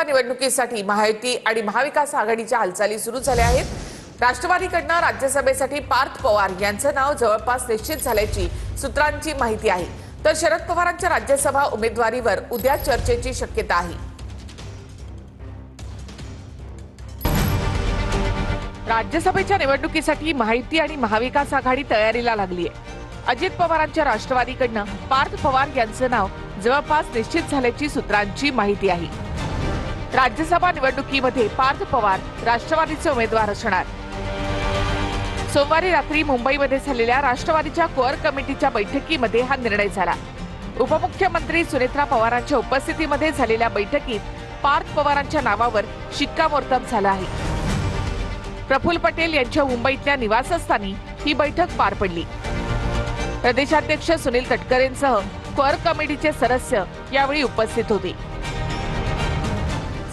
निवडणुकीसाठी महायुती आणि महाविकास आघाडीच्या हालचाली सुरू झाल्या आहेत। राष्ट्रवादीकडून राज्यसभेसाठी पार्थ पवार यांचं नाव जवळपास निश्चित झाल्याची सूत्रांची माहिती आहे। तर शरद पवारांच्या राज्यसभा उमेदवारीवर उद्या चर्चेची शक्यता आहे। राज्यसभेच्या निवडणुकीसाठी महायुती आणि महाविकास आघाडी तयारीला लागली आहे। अजित पवारांच्या राष्ट्रवादीकडून पार्थ पवार यांचं नाव जवळपास निश्चित झाल्याची सूत्रांची माहिती आहे। राज्यसभा निवडणुकीमध्ये पार्थ पवार राष्ट्रवादीचे उमेदवार असणार। सोमवारी रात्री मुंबईमध्ये झालेल्या राष्ट्रवादीच्या कोअर कमिटीच्या बैठकीमध्ये हा निर्णय झाला। उपमुख्यमंत्री सुनेत्रा पवारांच्या उपस्थितीमध्ये झालेल्या बैठकीत पार्थ पवारांच्या नावावर शिक्कामोर्तब झाला आहे। प्रफुल्ल पटेल यांच्या मुंबईतल्या निवासस्थानी ही बैठक पार पडली। प्रदेशाध्यक्ष सुनील तटकरेंसह कोअर कमिटीचे सदस्य यावेळी उपस्थित होते।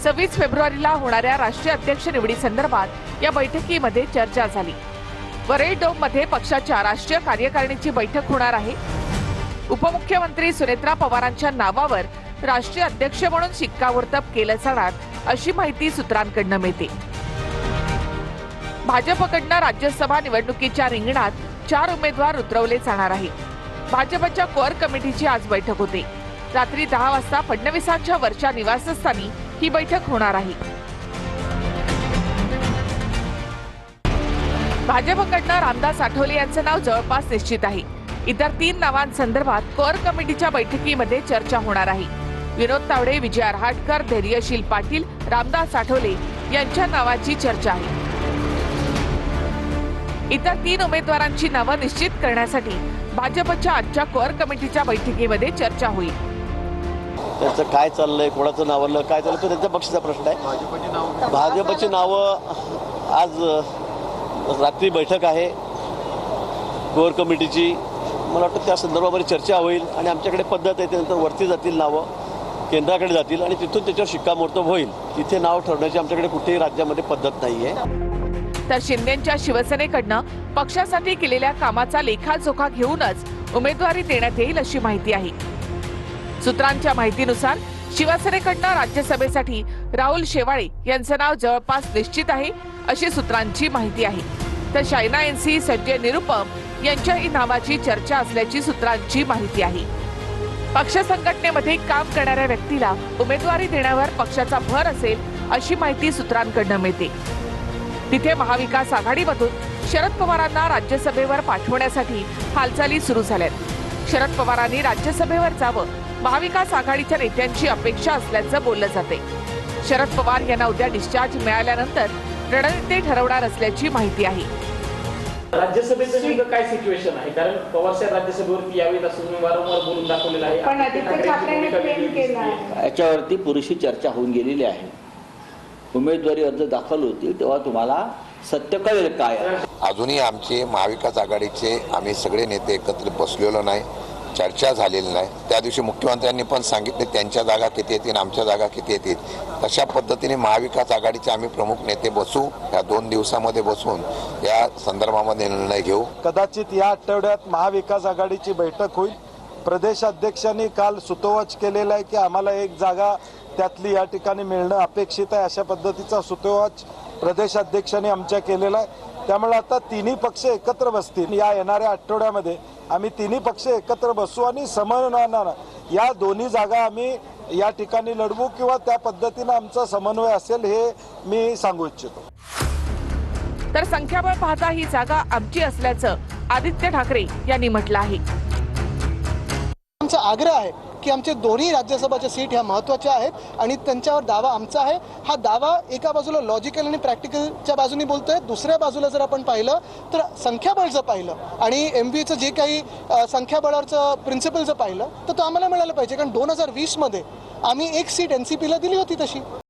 26 फेब्रुवारीला होणाऱ्या राष्ट्रीय अध्यक्ष निवडीसंदर्भात या बैठकीमध्ये चर्चा झाली। वरळी डोममध्ये पक्षाच्या राष्ट्रीय कार्यकारिणीची बैठक होणार आहे। उपमुख्यमंत्री सुनेत्रा पवारांच्या नावावर राष्ट्रीय अध्यक्ष म्हणून शिक्कामोर्तब केलं जाणार अशी माहिती सूत्रांकडून मिळते। भाजपकडून राज्यसभा निवडणुकीच्या रिंगणात 4 उमेदवार उतरवले जाणार आहेत। भाजपच्या कोअर कमिटीची आज बैठक होते। रात्री 10 वाजता फडणवीसांच्या वरच्या निवासस्थानी ही बैठक होणार आहे। भाजपकडून रामदास आठवले यांचं नाव जवळपास निश्चित आहे। इतर 3 नावांसंदर्भात कोअर कमिटीच्या बैठकीमध्ये चर्चा होणार आहे। विनोद तावडे, विजय आरहाटकर, धैर्यशील पाटील, रामदास आठवले यांच्या नावाची चर्चा आहे। इतर 3 उमेदवारांची नावं निश्चित करण्यासाठी भाजपच्या आजच्या कोअर कमिटीच्या बैठकीमध्ये चर्चा होईल। त्यांचं काय चाललंय, कोणाचं नावलं काय चाललं तो त्यांच्या पक्षाचा प्रश्न आहे। भाजपची नावं आज रात्री बैठक आहे कोअर कमिटीची। मला वाटतं त्या संदर्भामध्ये चर्चा होईल आणि आमच्याकडे पद्धत आहे त्यानंतर वरती जातील नावं, केंद्राकडे जातील आणि तिथून त्याच्यावर शिक्कामोर्तब होईल। तिथे नाव ठरवण्याची आमच्याकडे कुठेही राज्यामध्ये पद्धत नाही आहे। तर शिंदेच्या शिवसेनेकडून पक्षासाठी केलेल्या कामाचा लेखाजोखा घेऊनच उमेदवारी देण्यात येईल अशी माहिती आहे। सूत्रांच्या माहितीनुसार शिवसेनेकडून राज्यसभेसाठी राहुल शेवाळे यांचं नाव जवळपास निश्चित आहे अशी सूत्रांची माहिती आहे। तर शायना एनसी, संजय निरुपम यांच्याही नावाची चर्चा असल्याची सूत्रांची माहिती आहे। पक्ष संघटनेमध्ये काम करणाऱ्या व्यक्तीला उमेदवारी देण्यावर पक्षाचा भर असेल अशी माहिती सूत्रांकडून मिळते। तिथे महाविकास आघाडीमधून शरद पवारांना राज्यसभेवर पाठवण्यासाठी हालचाली सुरू झाल्यात। शरद पवारांनी राज्यसभेवर जावं महाविकास आघाडीच्या नेत्यांची अपेक्षा असल्याचं बोललं जाते। शरद पवार यांना उद्या डिस्चार्ज मिळाल्यानंतर रणनीती ठरवणार असल्याची माहिती आहे। राज्यसभेचं नेमकं काय सिच्युएशन आहे? कारण पवार साहेब राज्यसभेवरती यावेत असं वारंवार बोलून दाखवलेलं आहे। पण आदित्य ठाकरेंनी क्लेम केला याच्यावरती पुरेशी चर्चा होऊन गेलेली आहे। उमेदवारी अर्ज दाखल होतील तेव्हा तुम्हाला सत्य कळेल काय। अजूनही आमचे महाविकास आघाडीचे आम्ही सगळे नेते एकत्र बसलेलो नाही, चर्चा झालेली नाही। त्या दिवशी मुख्यमंत्र्यांनी पण सांगितले त्यांच्या जागा किती येतील, आमच्या जागा किती येतील। तशा पद्धतीने महाविकास आघाडीचे आम्ही प्रमुख नेते बसू, या 2 दिवसामध्ये बसून या संदर्भामध्ये निर्णय घेऊ। कदाचित या आठवड्यात महाविकास आघाडीची बैठक होईल। प्रदेशाध्यक्षांनी काल सुतोवाच केलेला आहे की आम्हाला एक जागा त्यातली या ठिकाणी मिळणं अपेक्षित आहे, अशा पद्धतीचा सुतोवाच प्रदेशाध्यक्षांनी आमच्या केलेला आहे। त्यामुळे आता तिन्ही पक्ष एकत्र बसतील। या येणाऱ्या आठवड्यामध्ये आम्ही तिन्ही पक्ष एकत्र बसू आणि समन्वयानं या दोन्ही जागा आम्ही या ठिकाणी लढवू किंवा त्या पद्धतीनं आमचा समन्वय असेल हे मी सांगू इच्छितो। तर संख्याबळ पाहता ही जागा आमची असल्याचं आदित्य ठाकरे यांनी म्हटलं आहे। आमचा आग्रह आहे की आमचे दोन्ही राज्यसभाच्या सीट ह्या महत्त्वाच्या आहेत आणि त्यांच्यावर दावा आमचा आहे। हा दावा एका बाजूला लॉजिकल आणि प्रॅक्टिकलच्या बाजूने बोलतोय, दुसऱ्या बाजूला जर आपण पाहिलं तर संख्याबळ जर पाहिलं आणि MVचं जे काही संख्याबळाचं प्रिन्सिपल जर पाहिलं तर तो आम्हाला मिळालं पाहिजे। कारण 2020 मध्ये आम्ही 1 सीट NCPला दिली होती तशी।